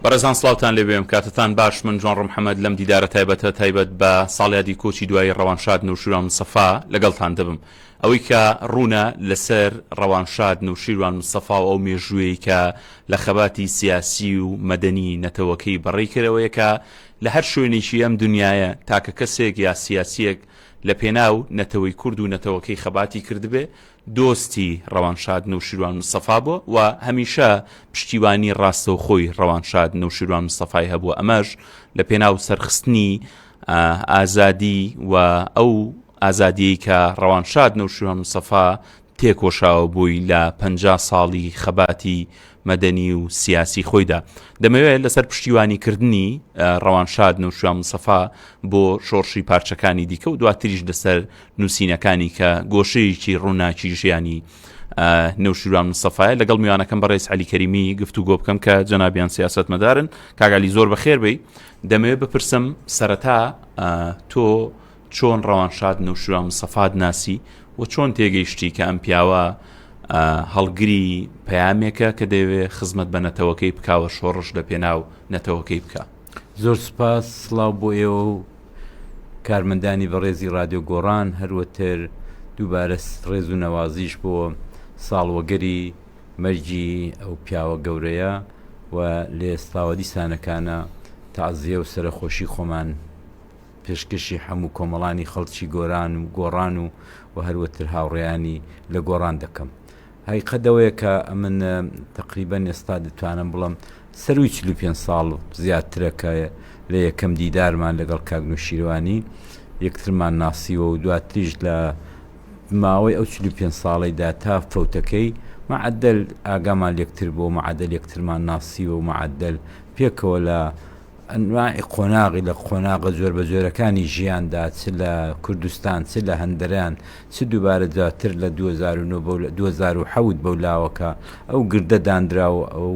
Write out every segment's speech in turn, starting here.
بەڕێزان سڵاوتان لێبێم کاتتان باش. من جۆن محەممەد لەم دیدارە تایبەت بە ساڵیادی کۆچی دوای ڕەوانشاد نوشیروان مستەفا لەگەڵتان دەبم. ئەوەی کە ڕوونە لەسەر ڕەوانشاد نوشیروان مستەفا و ئەو مێژوویی کە لە خەباتی سیاسی و مەدەنی نەتەوەکەی بەڕێی کردەوەیە کە لە هەر شوێنێکی ئەم دنیاە تاکە کەسێک یا سیاسیەک لە پێناو نەتەوەی کورد و نەتەوەکەی خەباتی کردبێ دۆستی ڕەوانشاد نوشیروان مستەفا بووە و هەمیشە پشتیوانی ڕاستەوخۆی ڕەوانشاد نوشیروان مستەفای هەبووە. ئەمەش لە پێناو سەرخستنی ئازادی و ئەو ئازادیەی کە ڕەوانشاد نوشیروان مستەفا تێکۆشاوە بووی لە 50 ساڵی خەباتی مەدەنی و سیاسی خۆیدا. دەمەوێت لەسەر پشتیوانیکردنی ڕەوانشاد نوشیروان مستەفا بۆ شۆڕشی پارچەکانی دیکە و دواتریش لەسەر نووسینەکانی کە گۆشەیەکی ڕووناکی ژیانی نوشیروان مستەفایە لەگەڵ میوانەکەم بەڕێز عەلی کەریمی گفتوگۆ بکەم کە جەنابیان سیاسەتمەدارن. کاگالی زۆر بەخێر بێی. دەمەوێت بپرسم سەرەتا تۆ چۆن ڕەوانشاد نوشیروان مستەفات ناسی و چۆن تێگەیشتی کە ئەم پیاوە هەڵگری پەیامێکە کە دەوێت خزمەت بە نەتەوەکەی بکاوە شۆڕش لە پێناو نەتەوەکەی بکە؟ زۆر سپاس، سڵاو بۆ ئێوە و کارمەندانی بەڕێزی رادیۆ گۆڕان، هەروەتر دووبارە ڕێز و نەوازیش بۆ ساڵوەگەری مەرجی ئەو پیاوە گەورەیە و لە ئێستاوە دیسانەکانە تەعزیە و سەرخۆشی خۆمان پێشکەشی هەموو کۆمەڵانی خەڵکی گۆڕان و هەروەتر هاوڕێیانی لە گۆڕان دەکەم. هەیقەدەوەیە کە من تقریبەن ئێستا دەتوانم بڵم سەروی 45 ساڵ زیاترەکە لە یەکەم دیدارمان لەگەڵ کاک نوشیروانی یەکترمان ناسیوە و دواتریش لە ماوەی ئەو 45 ساڵیدا تا فەوتەکەی معدل ئاگامان یەکتر بۆ معدل یەکترمان ناسیوە و معدل پێکەوە لە ئەنواعی قۆناغی لە قۆناغە زۆر بە زۆرەکانی ژیاندا چ لە کوردستان چ لە هەندەران چ دووبارە دواتر لە 2007 بەولاوەکە ئەو گردە دانراوە ئەو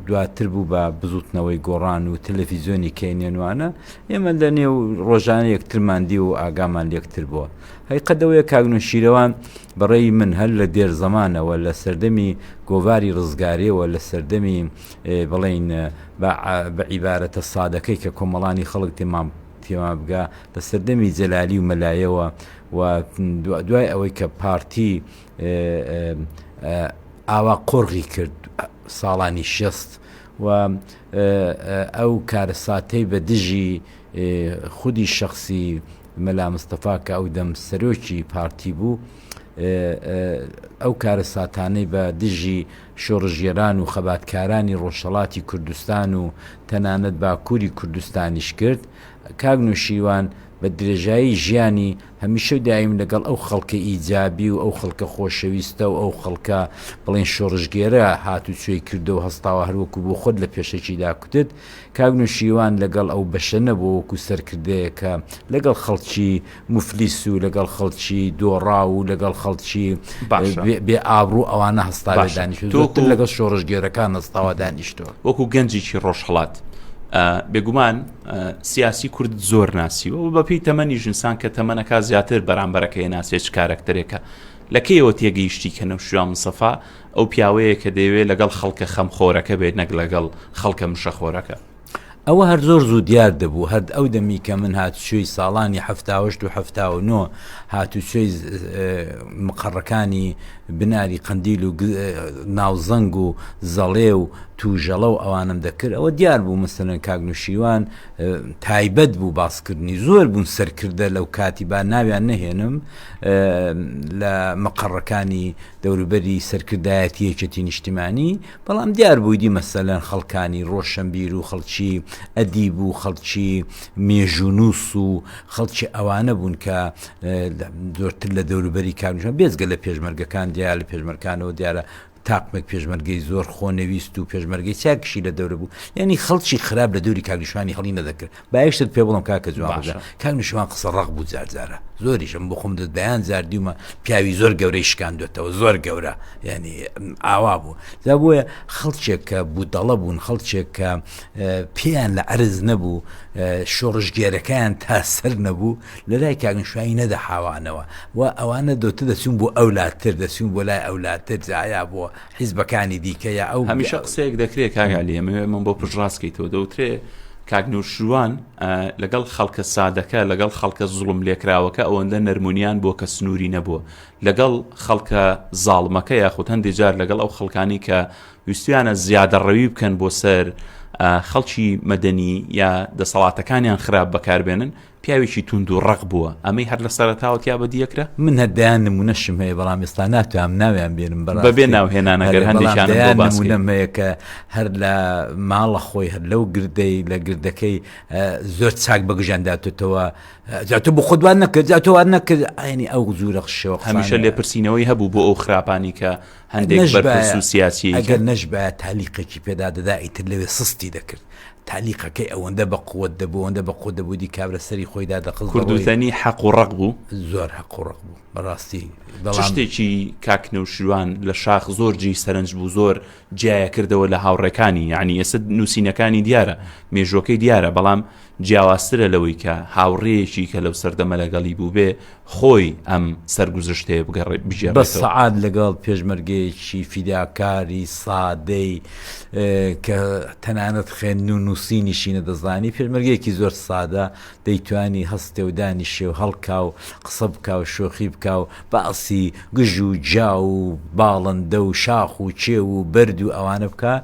دواتر بوو بە بزوتنەوەی گۆڕان و تەلەڤیزیۆنی کەینێنوانە ئێمە لە نێو ڕۆژانە یەکترماندی و ئاگامان لێکتر بووە. هەیقەدەوەیە کاک نوشیروان بەڕێی من هەر لە دێر زەمانەوە لە سەردەمی گۆڤاری ڕزگاریەوە لە سەردەمی بڵێن بە عیبارەتە سادەکەی کە کۆمەڵانی خەڵک تێما بگا لە سەردەمی جەلالی و مەلایەوە و دوای ئەوەی کە پارتی ئاوا قۆڕی کرد ساڵانی 60 و ئەو کارەساتەی بە دژی خودی شخصی مەلا مستەفا کە ئەو دەم سەرۆکی پارتی بوو ئەو کارەساتانەی بە دژی شۆڕژێران و خەباتکارانی ڕۆژهەڵاتی کوردستان و تەنانەت باکووری کوردستانیش کرد. کاک نوشیروان بە درێژایی ژیانی هەمیشە دایم لەگەڵ ئەو خەڵکە ئیجابی و ئەو خەڵکە خۆشەویستە و ئەو خەڵکە بڵێن شۆڕژگێرە هاتوچۆی کردو و هەستاوە هەروەکو بۆ خۆت لە پێشەکیدا کوتت. کاک نوشیروان لەگەڵ ئەو بەشە نەبوو وەکو سەرکردەیە کە لەگەڵ خەڵکی مفلیس و لەگەڵ خەڵکی دۆڕا و لەگەڵ خەڵکی بێ ئابڕوو ئەوانە هەستاوە دانیشتووە زۆرتر لەگەڵ شۆڕژگێرەکان هەستاوە دانیشتووە. وەکو گەنجێکی ڕۆژهەڵات بێگومان سیاسی کورد زۆر ناسیوە و بەپی تەمەنی ژنسان کە تەمەنەکە زیاتر بەرامبەرەکەی ناسێت کارکتەرێکە. لەکەیەوە تێگەیشتی کە نوشیروان مستەفا ئەو پیاوەیە کە دەیەوێت لەگەڵ خەڵکە خەمخۆرەکە بێت نەک لەگەڵ خەڵکە مشەخۆرەکە؟ ئەوە هەر زۆر زوو دیار دەبوو. هەر ئەو دەمی کە من هاتوچۆی ساڵانی 1970 و 1979 هاتوچۆی مقڕەکانی بناری قەندیل و ناوزەنگ و زەڵێ و توژەڵە و ئەوانم دەکرد ئەوە دیار بوو مەسەلەن کاک نوشیروان تایبەت بوو باسکردنی زۆر بوون سەرکردە لەو کاتی با ناویان نەهێنم لە مقڕەکانی دەوروبەری سەرکردایەتی یەکێتی نیشتیمانی، بەڵام دیار بوویدی مەسەلەن خەڵکانی ڕۆشنبیر و خەڵکی ئەدیب و خەڵکی مێژونووس و خەڵکی ئەوانە بوون کە زۆرتر لە دەوروبەری کاک نوشیروان بێزگە لە پێشمەرگەکان دیار لە پێشمەرگەکانەوە دیارە تاقمێک پێشمەرگەی زۆر خۆنەویست و پێشمەرگەی چاکشی لە دەورە بوو، یعنی خەڵکی خراپ لە دووری کاک نوشیروانی هەڵی نەدەکرد. بایشتت پێ بڵم کاکە جوان کاک نوشیروان قسە ڕق بوو جارجارە زۆریشم بۆ خۆم دەست بەیان زاردیومە پیاوی زۆر گەورەی شکاندوێتەوە زۆر گەورە، یعنی ئاوا بوو. جا بۆیە خەڵکێک کە بوودەڵە بوون، خەڵکێک کە پێیان لە عەرز نەبوو، شۆڕژگێرەکەیان تا سەر نەبوو لە لای کاک نوشیروانی نەدەحاوانەوە و ئەوانە دۆتە دەچوون بۆ ئەولاتر، دەچوون بۆ لای ئەولاتر جایا بۆ حیزبەکانی دیکەیە ئەو هەمیشە قسەیەک دەکرێت کاگالی من بۆ پژڕاستکەیتەوە دەوترێ کاگنووشروان لەگەڵ خەڵکە سادەکە لەگەڵ خەڵکە زوڵم لێکراوەکە ئەوەندە نەرمونیان بۆ کە سنووری نەبووە لەگەڵ خەڵکە زاڵمەکە یاخود هەندێک جار لەگەڵ ئەو خەڵکانی کە ویستیانە زیادەڕەوی بکەن بۆ سەر خەڵکی مەدەنی یا دەسەڵاتەکانیان خراپ بەکاربێنن پیاوێکی تونند و ڕق بووە ئەمەی هەر لە سەرەتاوەتیا بەدیەکرا من هەردایان نمونەشم هەیە بەڵام ئێستا ناتوانم ناویان بێنم بەبێ ناوهێنانەگەر هەندێکیان بۆ باس نمونەمەیە کە هەر لە ماڵە خۆی هەر لەو گردەی لە گردەکەی زۆر چاک بەگژانداتێتەوە جاتۆ بۆ خۆدوان نەکرد جاتۆوان نەکرد ئاینی ئەو زوورە خشەوە هەمیشە لێپرسینەوەی هەبوو بۆ ئەو خراپانی کە هەندێک بەرپرس و سیاسی ئەگەر نەشبایە تالیقێکی پێدا دەدا ئیتر لەوێ سستی دەکرد تالیقەکەی ئەوەندە بە قوت دەبوو ئەوەندە بە قوت دەبوو دی کابرە سەری خۆیدا دەقڵ کوردوتەنی حەق و ڕق بوو زۆر حەق و ڕق بوو بەڕاستی شتێکی کاکنەوشروان لە شاخ زۆر جی سەرنج بوو زۆر جیایە کردەوە لە هاوڕێکانی یعنی ئێستا نووسینەکانی دیارە مێژۆکەی دیارە بەڵام جیاوازترە لەوەی کە هاوڕێیەکی کە لەو سەردەمە لەگەڵی بوو بێ خۆی ئەم سەرگوزشتەیە بژێڕێت بە سەعات لەگەڵ پێشمەرگەیەکی فیداکاری سادەی کە تەنانەت خوێندن و نووسینیشی نەدەزانی پێشمەرگەیەکی زۆر سادە دەیتوانی هەستێ و دانیشێ و هەڵکا و قسە بکا و شۆخی بکا و باسی گژ و جا و باڵندە و شاخ و چێ و بەرد و ئەوانە بکە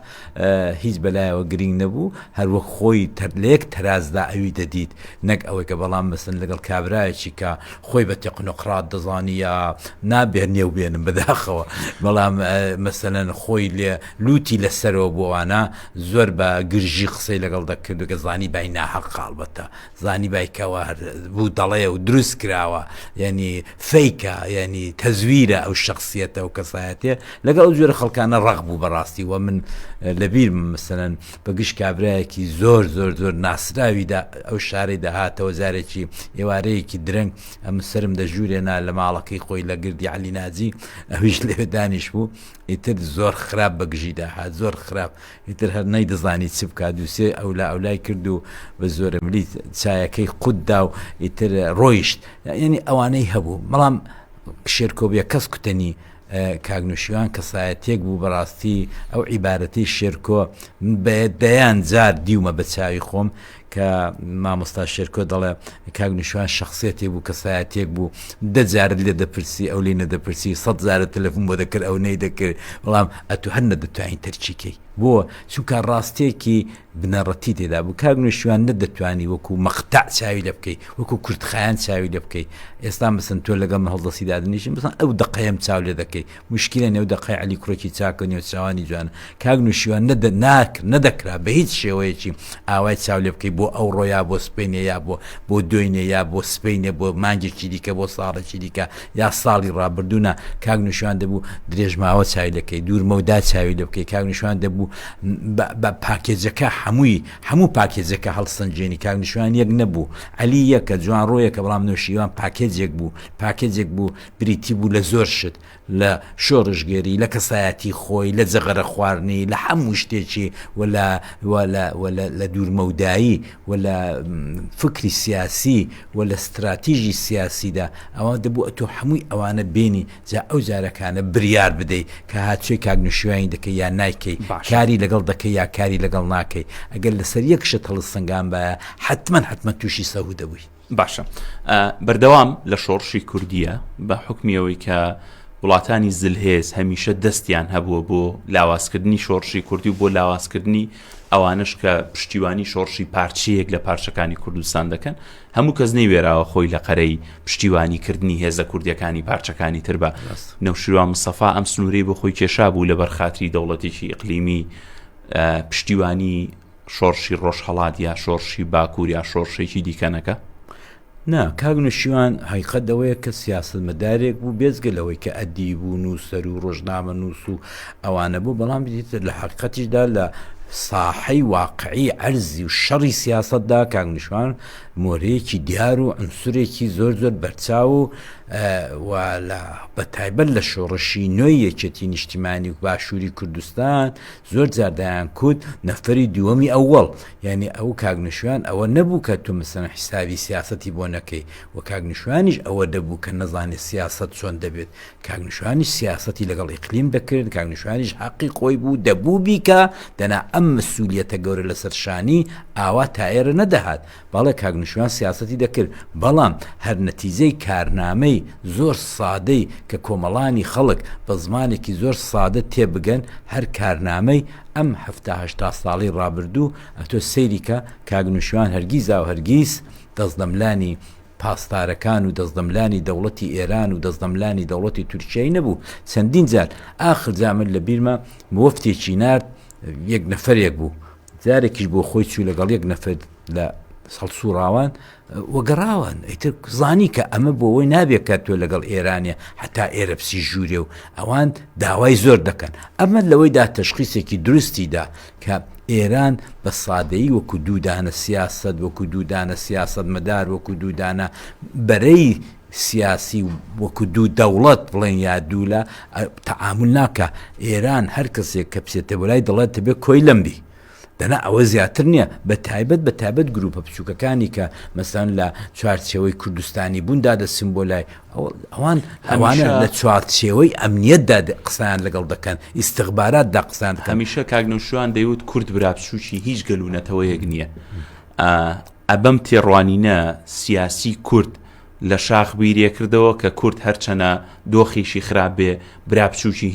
هیچ بەلایەوە گرنگ نەبوو هەروەک خۆی لەیەک تەرازدا ئەوی دەدیت نەک ئەوەی کە بەڵام مەسن لەگەڵ کابرایەکی کە خۆی بە تێقنۆقرات دەزانی یا نابێت نێو بێنم بەداخەوە بەڵام مەسەلەن خۆی لێ لوتی لەسەرەوە بۆوانە زۆر بە گرژی قسەی لەگەڵ دەکرد و کە زانی بای ناحەق قاڵبەتە زانی بایکەوە بوو دەڵێ و دروست کراوە یعنی فەیکە یعنی تەزویرە ئەو شخصیەتە و کەسایەتێ لەگەڵ ئەو جۆرە خەڵکانە ڕق بوو بەڕاستی و من لەبیر مەسەلەن بەگشت کابرایەکی زۆر زۆر زۆر ناسراویدا ئەو شارەی دەهاتەوە زارێکی ئێوارەیەکی درەنگ ئەم سرم دەژوورێنا لە ماڵەکەی خۆی لە گردی عەلی ناجی ئەویش لێ دانیش بوو ئیتر زۆر خراپ بەگژیدا هات زۆر خراپ ئیتر هەر نەیدەزانی چ بکات دووسێ ئەولای کرد و بە زۆرە ملی چایەکەی قوددا و ئیتر ڕۆیشت یعنی ئەوانەی هەبوو بەڵام شێرکۆبیە کەس کوتەنی کاگنووشیوان کەسایەتێک بوو بەڕاستی ئەو عیبارەتی شێرکۆ دەیان جار دیومە بە چاوی خۆم کە مامۆستا شێرکۆ دەڵێ کاگنووشیوان شخصیەتێک بوو کەسایەتێک بوو دەجارت لێ دەپرسی ئەو لێ نەدەپرسی 100 جارە تەلەفۆن بۆ دەکرد ئەو نەی دەکرد بەڵام ئەتو هەر نەدەتوانین تەرچیکەی بۆ چونکە ڕاستێکی بنەڕەتی تێدا بوو کاگنووشیوان نەدەتوانی وەکو مەقتع چاوی لێ بکەی وەکو کوردخایان چاوی لێ بکەی ئێستا مەسن تۆ لەگەڵ هەڵدەسی دادنیشن بزان ئەو دقەیەم چاو لێ دەکەی مشکلە نێو دقەی عەلی کوڕێکی چاکە نێو چاوانی جوانە کاگنووشیوان نەدەکرا بە هیچ شێوەیەکی ئاوای چاو لێ بکەی بۆ ئەو ڕۆیا بۆ سپینە یا بۆ دوینە یا بۆ سپینە بۆ مانگێکی دیکە بۆ ساڵێکی دیکە یا ساڵی ڕابردوونە کاگنووشیوان دەبوو درێژماوە چاوی لەکەی دوورمەودا چاوی لێ بکەی کاگنووشیوان دەبوو بە پاکێجەکە هەموو پاکێجەکە هەڵسەنجێنی کاگنووشیوان یەک نەبوو عەلی یەکە جوان ڕۆیەکە بەڵام نوێشیوان پاکێجێک بوو بریتی بوو لە زۆر شت لە شۆڕژگەری لە کەسایەتی خۆی لە جەغەرە خواردنی لە هەموو شتێکی لە دوورمەودایی و لە فکری سیاسی و لە استراتیژی سیاسیدا ئەوە دەبوو ئەتۆ هەمووی ئەوانە بینی جا ئەو جارەکانە بریار بدەیت کە هاتووی کاگنووشیوانی دەکەی یا نایکەی کاری لەگەڵ دەکەی یا کاری لەگەڵ ناکەی ئەگەر لەسەر یەک شت هەڵسەنگان بە حتمما تووشی سەهوو دەبووی باشە بەردەوام لە شۆڕشی کوردیە بە حکمیەوەی کە وڵاتانی زلهێز هەمیشە دەستیان هەبووە بۆ لاوازکردنی شۆڕشی کوردی و بۆ لاوازکردنی ئەوانش کە پشتیوانی شۆڕشی پارچەیەک لە پارچەکانی کوردستان دەکەن هەموو کەس نەیوێراوە خۆی لە قەرەی پشتیوانیکردنی هێزە کوردیەکانی پارچەکانی تر بە نەوشیروان مستەفا ئەم سنوورەی بۆ خۆی کێشا بوو لە بەرخاتری دەوڵەتێکی ئیقلیمی پشتیوانی شۆڕشی ڕۆژهەڵات یا شۆڕشی باکوور یا شۆڕشێکی دیکەنەکە نا کاگنووشیوان حقیقەتەوەیە کە سیاسەتمەدارێک بوو بێزگە لەوەی کە ئەدیب و نووسەر و ڕۆژنامە نووس و ئەوانە بوو بەڵام بدیتر لە حقیقەتیشدا لە ساحەی واقعی عەرزی و شەڕی سیاسەتدا کاگنیشوان مۆرەیەکی دیار و عنسورێکی زۆر زۆر بەرچاو و بەتایبەت لە شۆڕشی نوێی یەکێتی نیشتیمانی و باشووری کوردستان زۆر جاردایان کوت نەفەری دووەمی ئەوەڵ یعنی ئەو کاگنیشوان ئەوە نەبوو کە تۆ مەسەڵەن حیسابی سیاسەتی بۆ نەکەی و کاگنیشوانیش ئەوە دەبوو کە نەزانێت سیاسەت چۆن دەبێت کاگنیشوانیش سیاسەتی لەگەڵ ئیقلیم دەکرد کاگنیشوانیش حەقی خۆی بوو دەبوو بیکە دەنا ئەم مەسئولیەتە گەورە لەسەر شانی ئاوا تا ئێرە نەدەهات بەڵێ کاگنیشوان سیاسەتی دەکرد بەڵام هەر نەتیجەی کارنامەی زۆر سادەی کە کۆمەڵانی خەڵک بە زمانێکی زۆر سادە تێبگەن هەر کارنامەی ئەم هەفتا ساڵی ڕابردوو ئەتۆ سەیریکە کاگنیشوان هەرگیزا و هەرگیز دەستدەملانی پاسدارەکان و دەستدەملانی دەوڵەتی ئێران و دەستدەملانی دەوڵەتی تورکیای نەبوو چەندین جار ئاخر جامن لە بیرمە مۆفتێکی نارد یەک نەفەرێک بوو جارێکیش بۆ خۆی چوو لەگەڵ یەک نەفەر لە سەڵسوڕاوان وەگەڕاوان ئەیتر زانی کە ئەمە بۆەوەی نابێت کە تۆ لەگەڵ ئێرانە حتا ئێرە پسی ژوورێ و ئەوان داوای زۆر دەکەن ئەمە لەوەیدا تەشخیصێکی درستیدا کە ئێران بە سادەیی وەکو دوودانە سیاسەت وەکو دوودانە سیاسەت مەدار وەکو دوودانە بەرەی سیاسی وەکو دوو دەوڵەت بڵێن یا دوولە تەعامل ناکە ئێران هەر کەسێک کە بچێتە بەلای دەڵێت دەبێت کۆی لەمبی دەنا ئەوە زیاتر نییە بە تایبەت گروپە بچووکەکانی کە مەسەن لە چوارچێوەی کوردستانی بووندا دەسم بۆ لای ئەوانە لە چوارچێوەی ئەمنیەتدا قسەیان لەگەڵ دەکەن ئیستیخباراتدا قسەیان دەکەن هەمیشە کاگنیشوان دەیوت کورد برابچووکی هیچ گەلوونەتەوەیەک نییە ئەبەم تێڕوانینە سیاسی کورد لە شاخ بیریە کردەوە کە کورد هەرچەنە دۆخیشی خراپ بێ برابچووکی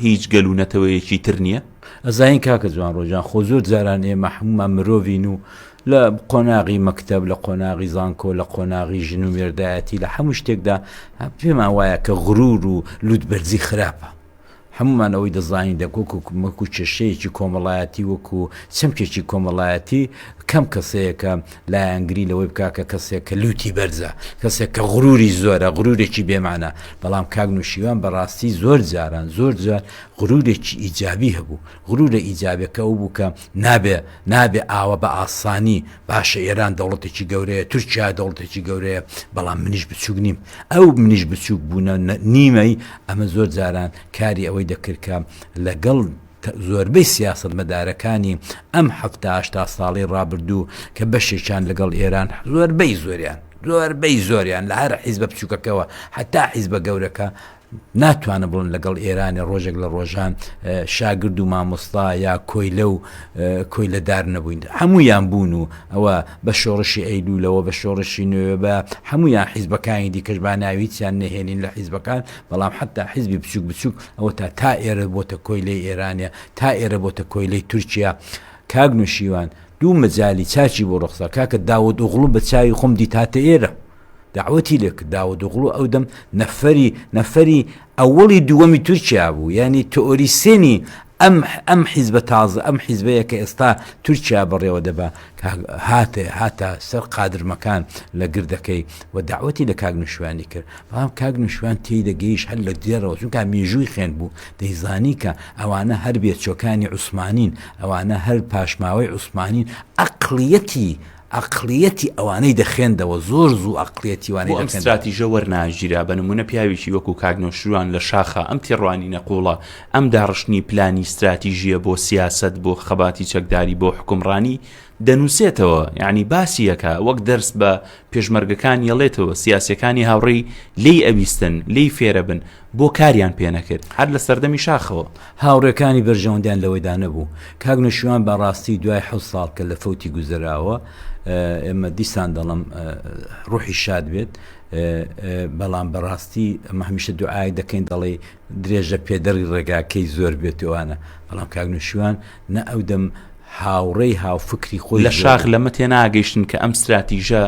هیچ گەلوونەتەوەیەکی تر نییە ئەزاین کاکە جوان ڕۆژان خۆ زۆر جاران ئێمە هەمومان مرۆڤین و لە قۆناغی مەکتەب لە قۆناغی زانکۆ لە قۆناغی ژن و مێردایەتی لە هەموو شتێکدا پێمان وایە کە غرور و لوتبەرزی خراپە هەمومان ئەوەی دەزانین دەکۆکو چێشەیەکی کۆمەڵایەتی وەکو چەمکێکی کۆمەڵایەتی کەم کەسەیەکە لایەنگری لەوەی بکا کە کەسێک کە لوتی بەرزە کەسێک کە غروری زۆرە غرورێکی بێمانە بەڵام کاگنوشیوان بەڕاستی زۆر جاران زۆر جار غرورێکی ئیجابی هەبوو غرورە ئیجابەکە ئەو بوو کە نابێ ئاوە بە ئاسانی باشە ئێران دەوڵەتێکی گەورەیە تورکیا دەوڵەتێکی گەورەیە بەڵام منیش بچووک نیم ئەو منیش بچووک بوونە نیمەی ئەمە زۆر جاران کاری ئەوەی دەکرد کە لەگەڵ زۆربەی سیاست مەدارەکانی ئەم هەفتا ساڵی ڕابردوو کە بەشێکیان لەگەڵ ئێران زۆربەی زۆریان لە هەر حیزبە بچووکەکەوە حتا حیزبە گەورەکە ناتوانە بڵن لەگەڵ ئێرانی ڕۆژێک لە ڕۆژان شاگرد و مامۆستا یا کۆی لەدار نەبووین هەمویان بوون و ئەوە بە شۆڕشی ئەیلولەوە بە شۆڕشی نوێ بە هەمویان حیزبەکانی دیکەش با ناویچیان نەهێنین لە حیزبەکان بەڵام حتا حیزبی بچووک ئەوە تا ئێرە بۆتە کۆی لەی ئێرانە تا ئێرە بۆتە کۆی لەی تورکیا کاگنوشیوان دوو مەجای چاچی بۆ ڕخسا کاکە داوود ئوغڵو بە چاوی خۆم دیتاتە ئێرە دعوەتی لێک داوود ئوغڵو ئەو دەم نەفەری ئەوەڵی دووەمی تورکیا بوو ینی تئۆریسێنی ئەم حیزبە تازە ئەم حیزبەیە کە ئێستا تورکیا بەڕێوە دەبا هاتە سەر قادرمەکان لە گردەکەی و دعوەتی لە کاگنوشوانی کرد بەڵام کاگنوشوان تێی دەگەیش هەر لە دێرەوە چونکە مێژووی خوێن بوو دەیزانی کە ئەوانە هەر بێچۆکانی عوسمانین ئەوانە هەر پاشماوەی عوسمانین ئەقلیەتی ئەوانەی دەخێندەوە زۆر زوو ئەقلیەتی وانەی ئەم استراتیژە وەرناژیرا بە نمونە پیاوێکی وەکو کاگنۆشروان لە شاخە ئەم تێڕوانی نەقوڵە ئەم داڕشتنی پلانی استراتیژیە بۆ سیاست بۆ خەباتی چەکداری بۆ حکومڕانی دەنووسێتەوە یعنی باسیەکە وەک دەرس بە پێشمەرگەکان یەڵێتەوە سیاسەکانی هاوڕێی لی ئەویستن لی فێرە بن بۆ کاریان پێ نەکرد هەر لە سەردەمی شاخەوە هاوڕێکانی بەرژەوەندیان لەوەیدا نەبوو کاگنۆشروان بەڕاستی دوای 7 ساڵ کە لە فەوتی گوزراوە ئێمە دیسان دەڵم ڕوحی شاد بێت بەڵام بەڕاستی ئەمە هەمیشە دوعای دەکەین دەڵێ درێژە پێدەری ڕێگاکەی زۆر بێتوانە بەڵام کاگنۆشروان نە ئەودەم هاوڕێی هاوفکری خۆی لە شاخ لەمە تێناگەیشتن کە ئەم استراتیژە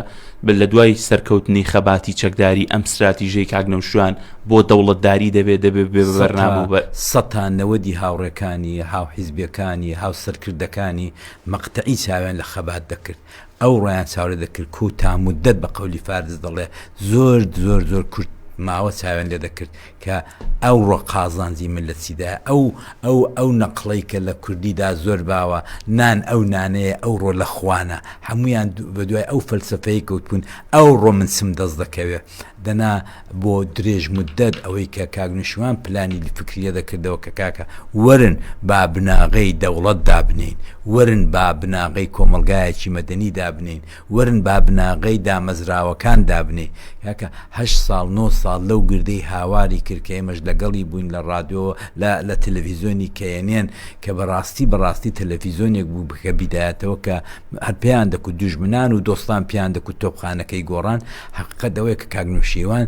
لە دوای سەرکەوتنی خەباتی چەکداری ئەم استراتیژەی کاگنۆشروان بۆ دەوڵەتداری دەبێت بەبەرنابوو بە سەتانەوەدی هاوڕێکانی هاوحیزبیەکانی هاوسەرکردەکانی مەقتەعی چاویان لە خەبات دەکرد ئەو ڕۆیان چاوەڕێ دەکرد کۆ تا مودەت بە قەولی فارس دەڵێ زۆر ماوە چاوێن لێ دەکرد کە ئەو ڕۆقازانجی ملت چیدا ئەو نەقڵەی کە لە کوردیدا زۆر باوە نان ئەو نانەیە ئەو ڕۆ لە خوانە هەمویان بە دوای ئەو فەلسفەی کەوتبوون ئەو ڕۆ من سم دەست دەکەوێت دەنا بۆ درێژ مدەت ئەوەی کە کاگنوشوان پلانی فکریە دەکردەوە کە کاکە وەرن با بناغەی دەوڵەت دابنین وەرن با بناغەی کۆمەلگایەکی مەدەنی دابنین وەرن با بناغەی دامەزراوەکان دابنێ کاکە 8 ساڵ 9 ساڵ لەو گردەی هاواری کرد کە ئێمەش لەگەڵی بووین لە ڕادیۆ لە تەلەڤیزیۆنی کەیەنێن کە بەڕاستی تەلەڤیزیۆنێک بوو بکە بیدایەتەوە کە هەر پێیان دەکوت دوژمنان و دۆستان پێیان دەکوت تۆپخانەکەی گۆڕان حەقیقەت ئەوەیە کە کاگنوشیوان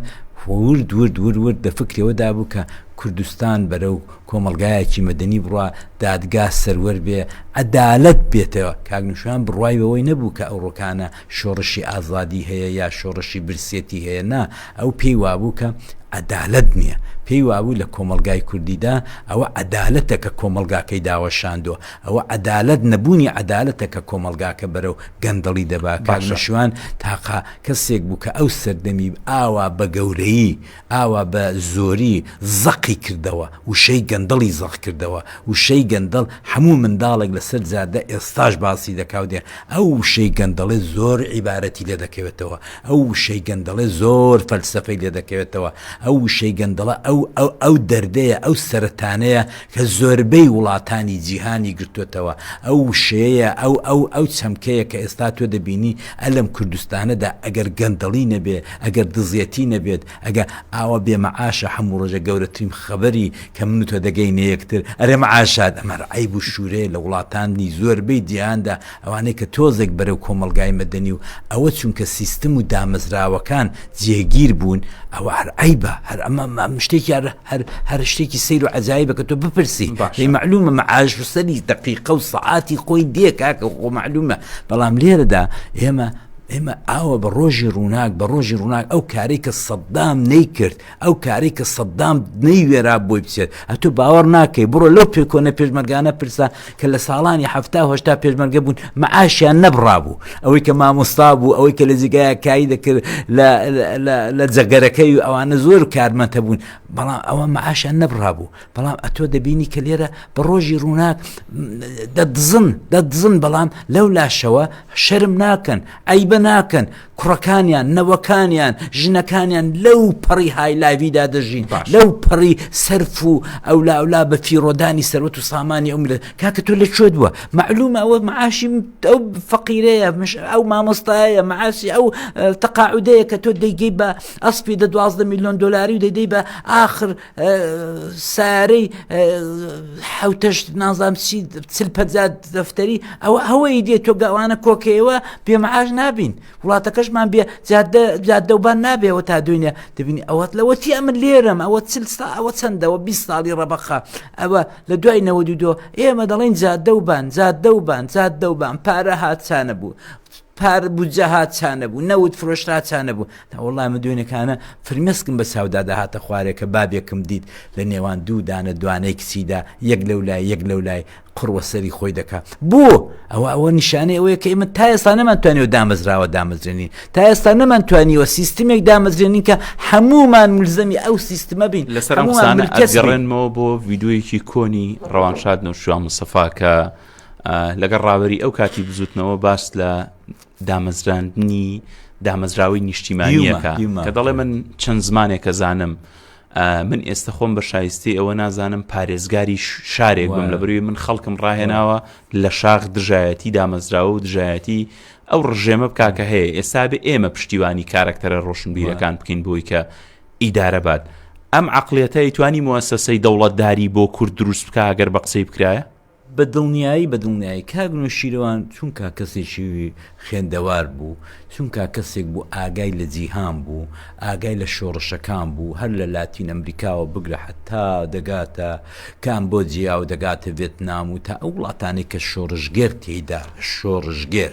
ورد دە فکرەوەدا بوو کە کوردستان بەرەو کۆمەلگایەکی مەدەنی بڕوا دادگا سەروەر بێ عەدالەت بێتەوە کاگنوشیوان بڕوای بەوەی نەبوو کە ئەو ڕۆکانە شۆڕشی ئازادی هەیە یا شۆڕشی برسێتی هەیە نا ئەو پێی وابوو کە عەدالەت نییە پێی وابوو لە کۆمەلگای کوردیدا ئەوە عەدالەتە کە کۆمەلگاکەی داوەشاندووە ئەوە عەدالەت نەبوونی عەدالەتە کە کۆمەلگاکە بەرەو گەندەڵی دەبا کاگنوشیوان تاقا کەسێک بوو کە ئەو سەردەمی ئاوا بە گەورەیی ئاوا بە زۆری زەقی کردەوە وشەی گەندەڵی زەق کردەوە وشەی گەندەڵ هەموو منداڵێک لەسەر جادە ئێستاش باسی دەکاودێ ئەو وشەی گەندەڵێ زۆر عیبارەتی لێ دەکەوێتەوە ئەو وشەی گەندەڵێ زۆر فەلسەفەی لێ دەکەوێتەوە ئەو وشەی گەندەڵە ئەو دەردەیە ئەو سەرەتانەیە کە زۆربەی وڵاتانی جیهانی گرتوێتەوە ئەو وشەیە ئەو چەمکەیە کە ئێستا تۆ دەبینی ئەلەم کوردستانەدا ئەگەر گەندەڵی نەبێ ئەگەر دزیەتی نەبێت ئەگە ئاوە بێمەعاشە هەموو ڕۆژە گەورەترین خەبەری کە من و تۆ دەگەینە یەکتر ئەرێ مەعاشات ئەمە عەیب و شوورەیە لە وڵاتانی زۆربەی جیهاندا ئەوانەی کە تۆزێک بەرەو کۆمەلگای مەدەنی و ئەوە چونکە سیستم و دامەزراوەکان جێگیر بوون ئەوە هەر عەیبە هەر ئەمە شتێکی هەر شتێکی سەیر و عەجایبە کە تۆ بپرسی هی معلومە مەعاش و سەری دەقیقە و سەعاتی خۆی دێ کاکە خۆ معلومە بەڵام لێرەدا ئێمە ئاوە بە ڕۆژی ڕووناک ئەو کاری کە سەدام نەیکرد ئەو کاری کە سەدام نەیوێرا بۆی بچێت ئەتۆ باوەڕ ناکەی بڕۆ لەو پێکۆنە پێشمەرگانە پرسا کە لە ساڵانی 1970 پێشمەرگە بوون مەعاشیان نەبڕابوو ئەوەی کە مامۆستا بوو ئەوەی کە لە جێگایە کاری دەکرد لە جەگەرەکەی و ئەوانە زۆر کارمەندە بوون بەڵام ئەوە مەعاشیان نەبڕابوو بەڵام ئەتۆ دەبینی کە لێرە بە ڕۆژی ڕووناک دەدزن بەڵام لەو لاشەوە شەرم ناکەن عەیبە ناکەن کوڕەکانیان نەوەکانیان ژنەکانیان لەو پەڕی هایلاویدا دەژین لەو پەڕی سەرف و ئەولا بە فیرۆدانی سەروەت و سامانی ئەو ملت کاکە تۆ لەکوێ بووە معلومە ئەوە معاشی ئەو فەقیرەیە ئەو مامۆستایە معاشی ئەو تەقاعودەیە کە تۆ دەیگەی بە ئەسپی 12 میلیۆن دۆلاری و دەیدەی بە ئاخر سارەی حوتەشت نازام چی 40 دەفتەری ئەوە هەوەی دێت تۆ گەوانە کۆکەیەوە پێمەعاش نابین وڵاتەکەشمان بێ جادەوبان نابێەوە تا دوێنێ دەبینی ئەوەت لەوەتی ئەمن لێرم ئەوە ئەوە چەندەوە 20 ساڵی ڕەبەخە ئەوە لە دوای 92 ئێمە دەڵێن جادەوبان پارە هاتچانە بوو پار بودجە هاتچانە بوو نەوت فرۆشت هاتچانە بوو وەڵای ئەمە دوێنێکانە فرمێسکم بە چاودا داهاتە خوارێکە بابێکم دیت لە نێوان دوو دانە دوانەی کچیدا یەک لەو لای قڕوە سەری خۆی دەکات بۆ ئەوە نیشانەی ئەوەیە کە ئێمە تا ئێستا نەمانتوانیوە دامەزرێنین تا ئێستا نەمانتوانیوە سیستمێک دامەزرێنین کە هەمومان ملزەمی ئەو سیستمە بین لەسەر ئەم قسانە ئەگەڕێنمەوە بۆ ڤیدیۆیەکی کۆنی ڕەوانشاد نەوشیروان مستەفا کە لەگەڵ ڕاوەری ئەو کاتی بزوتنەوە باس لە دامەزراوی نیشتیمانیەکە کە دەڵێ من چەند زمانێکە زانم من ئێستا خۆم بە شایستی ئەوە نازانم پارێزگاری شارێک بم لە بەروی من خەڵکم ڕاهێناوە لە شاخ دژایەتی دامەزراوە و دژایەتی ئەو ڕژێمە بکاکە هەیە ئێستا بێ ئێمە پشتیوانی کارکتەرە ڕۆشنبیرەکان بکەین بۆی کە ئیدارە بات ئەم عەقڵیەتە توانی موەسسەسەی دەوڵەتداری بۆ کورد دروست بکە ئەگەر بە قسەی بکرایە بە دڵنیایی کاگنوشیروان چونکە کەسێکی خوێندەوار بوو چونکە کەسێک بوو ئاگای لە جیهان بوو ئاگای لە شۆڕشەکان بوو هەر لە لاتین ئەمریکاوە بگرە حتا دەگاتە کامبۆجیا و دەگاتە ڤێتنام و تا ئەو وڵاتانی کە شۆڕژگەر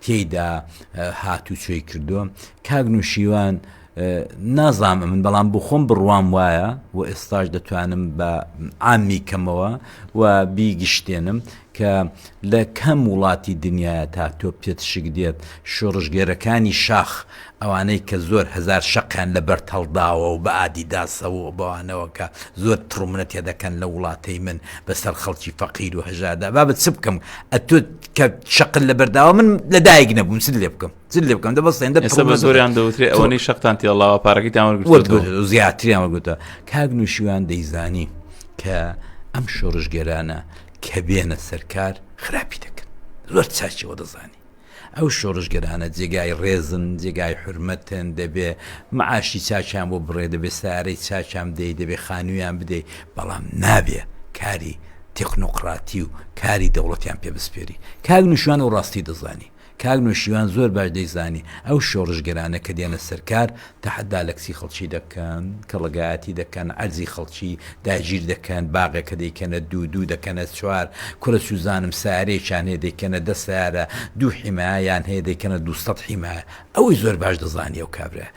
تێیدا هاتوچۆی کردووە کاگنوشیروان نازانم من بەڵام بۆ خۆم بڕوام وایە و ئێستاش دەتوانم بە عامی کەمەوە و بیگشتێنم کە لە کەم وڵاتی دنیا تا تۆ پێت شک دێت شۆڕژگێرەکانی شاخ ئەوانەی کە زۆر هزار شەقیان لە بەرتەڵداوە و بە ئادیداسەوە بەوانەوە کە زۆر تڕمنە تێدەکەن لە وڵاتەی من بەسەر خەڵکی فەقیر و هەژاردا بابەت چ بکەم ئەتۆ کە شەقل لە بەرداوە من لە دایک نەبووم چ لێ بکەم دەبەستێن بە زۆریان دەوترێت ئەوەی شەقتان تێڵاوە پارەکەیتان وەرگرتووە زیاتریان وەرگوتە کاک نووشیوان دەیزانی کە ئەم شۆڕژگەرانە کە بێنە سەرکار خراپی دەکەن زۆر چاچەوە دەزانی ئەو شۆڕژگەرانە جێگای ڕێزن جێگای حرمەتن دەبێ معاشی چاچیان بۆ بڕێ دەبێ سارەی چاچیان بدەیت دەبێ خانوویان بدەیت بەڵام نابێ کاری تێکنۆقراتی و کاری دەوڵەتیان پێ بسپێری کاک نووشیوان و ڕاستی دەزانی کاک نووشیوان زۆر باش دەیزانی ئەو شۆڕژگەرانە کە دێنە سەرکار تەحەدا لە کچی خەڵکی دەکەن کەڵگایەتی دەکەن عەرزی خەڵکی داگیر دەکەن باغێکە دەیکەنە دوو دەکەنە چوار کورە سوزانم سارێکیان هەیە دەیکەنە 10 سیارە 2 حیمایان هەیە دەیکەنە 200 حیمایە ئەوەی زۆر باش دەزانی ئەو کابرا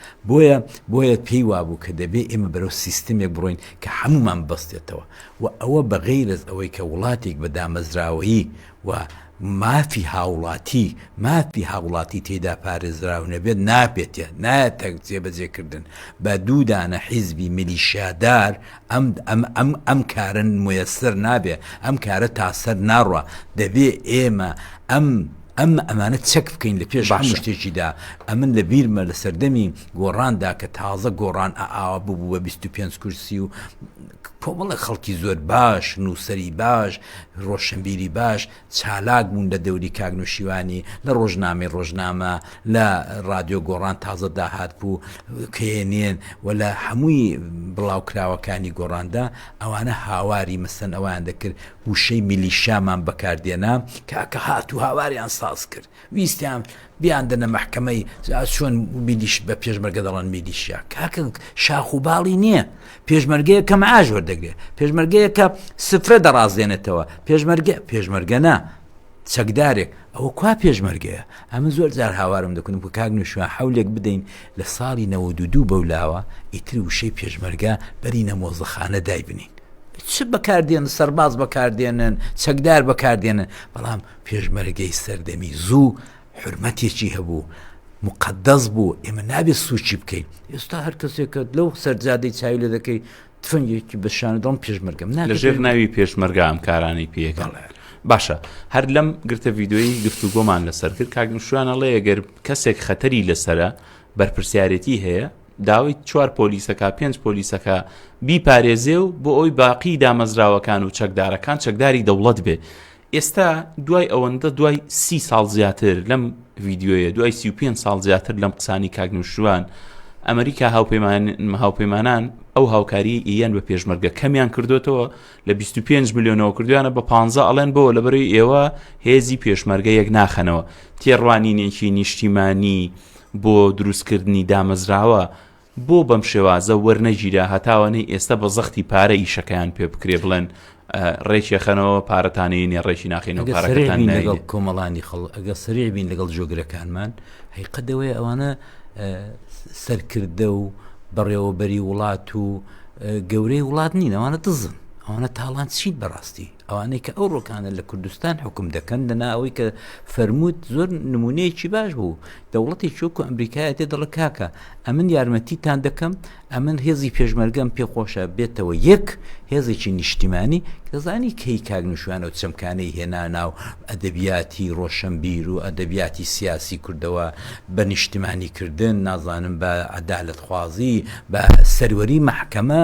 بۆیە پێی وابوو کە دەبێ ئێمە بەرەو سیستمێک بڕۆین کە هەمومان بەستێتەوە و ئەوە بەغەیر از ئەوەی کە وڵاتێک بە دامەزراوەیی و مافی هاوڵاتی تێدا پارێزراو نەبێت نابێتە نایەتە جێبەجێکردن بە دوودانە حیزبی میلیشیادار ئەم کارن مۆیەسەر نابێ ئەم کارە تاسەر ناڕوە دەبێ ئێمە ئەمانە چەک بکەین لە پێش هەموو شتێکیدا ئەمن لە بیرمە لە سەردەمی گۆڕاندا کە تازە گۆڕان ئاوا بوو بە 25 کورسی و کۆمەڵە خەڵکی زۆر باش نووسری باش ڕۆشنبیری باش چالاک بوون لە دەوری کاک نووشیوانی لە ڕۆژنامە لە رادیۆ گۆڕان تازە داهات بوو کێنێن و لە هەمووی بڵاوکراوەکانی گۆڕاندا ئەوانە هاواری مەسەن ئەویان دەکرد وشەی میلیشامان بەکاردێنا کاکە هاتوو هاواریان ساز کرد ویستیان بیاندنە مەحکەمەی چۆن میلیش بە پێشمەرگە دەڵێن میلیشیا کاکە شاخ و باڵی نییە پێشمەرگەیە کە مەعاش وەردەگرێت پێشمەرگەیە کە سفرە دەڕازێنێتەوە پێشمەرگە نا چەکدارێک ئەوە کوا پێشمەرگەیە ئەمە زۆر جار هاوارم دەکەن کە کاک نووشیوان حەولێک بدەین لە ساڵی 92 بەولاوە ئیتر وشەی پێشمەرگە بەرینە مۆزەخانە دای بنین چ بەکاردێنن سەرباز بەکاردێنن چەکدار بەکاردێنن بەڵام پێشمەرگەی سەردەمی زوو حرمەتێکی هەبوو مقدس بوو ئێمە نابێت سوچی بکەین ئێستا هەر کەسێکە لەو سەرجادەی چاوی لە دەکەی تفەنگێکی بەشانە دڵم پێشمەرگەم لەژێر ناوی پێشمەرگە ئەم کارانەی پێەکەن باشە هەر لەم گرتە ڤیدۆیی گفتوگۆمان لەسەر کرد کاک نووشیوان ئەڵێ ئەگەر کەسێک خەتەری لەسرە بەرپرسیارەتی هەیە داوای 4 پۆلیسەکە 5 پۆلیسەکە بیپارێزێ و بۆ ئەوی باقی دامەزراوەکان و چەکدارەکان چەکداری دەوڵەت بێ ئێستا دوای ئەوەندە دوای 30 ساڵ زیاتر لەم ڤیدیۆیە دوای 35 ساڵ زیاتر لەم قسانی کاک نووشیوان ئەمریکا هاوپەیمانان ئەو هاوکاری ئیان بە پێشمەرگە کەمیان کردوتەوە لە 25 میلیۆنەوە کردویانە بە 15 ئەڵێن بۆ لەبەرەوەی ئێوە هێزی پێشمەرگە یەک ناخەنەوە تێڕوانینێکی نیشتیمانی بۆ دروستکردنی دامەزراوە بۆ بەم شێوازە وەرنەگیرە هەتاوانەی ئێستا بە زەختی پارە ئیشەکەیان پێ بکرێ بڵێن ڕێکی خەنەوە پارەتانەیە ڕێکی ناخینەوە پارەکەتان لەگەڵ کۆمەڵانی خەڵ ئەگە سەریع بین لەگەڵ جۆگرەکانمان هەیقەدەوەی ئەوانە سەرکردە و بەڕێوەبەری وڵات و گەورەی وڵات نین ئەوانە دزن ئەوانە تاڵان چیت بەڕاستی ئەوانەی کە ئەو ڕۆکانە لە کوردستان حکوم دەکەن دەنا ئەوەی کە فەرمووت زۆر نمونەیەکی باش بوو دەوڵەتی چۆک و ئەمریکایە تێ دەڵە کاکە ئەمن یارمەتیتان دەکەم ئەمن هێزی پێشمەرگەم پێخۆشە بێتەوە یەک هێزێکی نیشتیمانی دەزانی کەی کاک نووشیوان و چەمکانەی هێنا ناو ئەدەبیاتی ڕۆشنبیر و ئەدەبیاتی سیاسی کوردەوە بە نیشتیمانیکردن نازانم بە عەدالەتخوازی بە سەروەری مەحکەمە